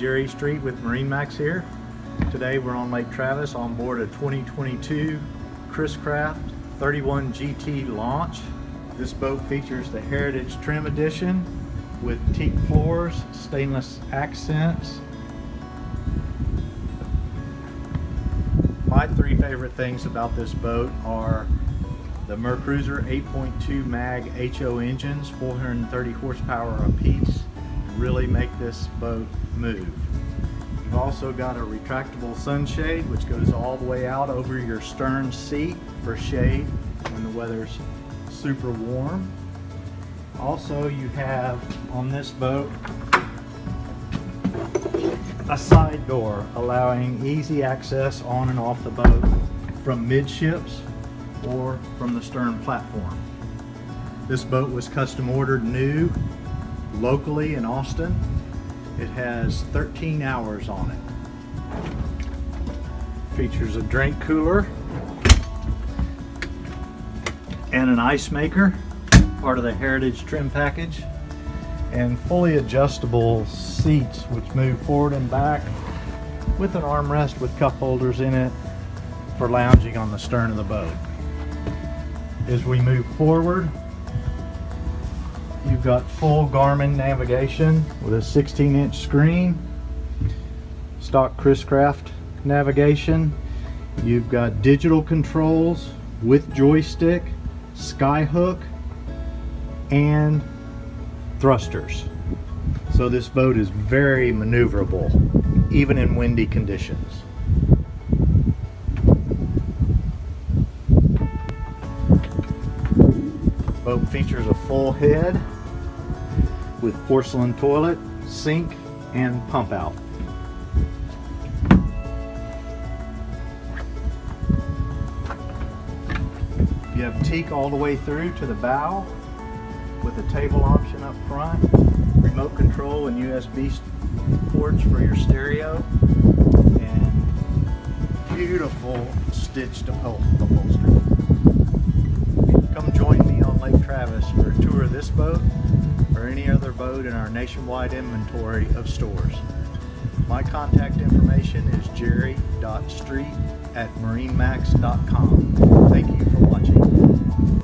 Jerry Street with Marinemax here. Today we're on Lake Travis on board a 2022 Chris-Craft 31 GT launch. This boat features the Heritage Trim Edition with teak floors, stainless accents. My three favorite things about this boat are the MerCruiser 8.2 mag HO engines, 430 horsepower apiece, really make this boat move. You've also got a retractable sunshade which goes all the way out over your stern seat for shade when the weather's super warm. Also, you have on this boat a side door allowing easy access on and off the boat from midships or from the stern platform. This boat was custom ordered new locally in Austin. It has 13 hours on it. Features a drink cooler and an ice maker, part of the Heritage trim package, and fully adjustable seats which move forward and back with an armrest with cup holders in it for lounging on the stern of the boat. As we move forward, you've got full Garmin navigation with a 16-inch screen, stock Chris-Craft navigation. You've got digital controls with joystick, Skyhook, and thrusters. So this boat is very maneuverable, even in windy conditions. Boat features a full head with porcelain toilet, sink, and pump out. You have teak all the way through to the bow with a table option up front, remote control and USB ports for your stereo, and beautiful stitched upholstery. Come join me on Lake Travis for a tour of this boat or any other boat in our nationwide inventory of stores. My contact information is jerry.street@marinemax.com. Thank you for watching.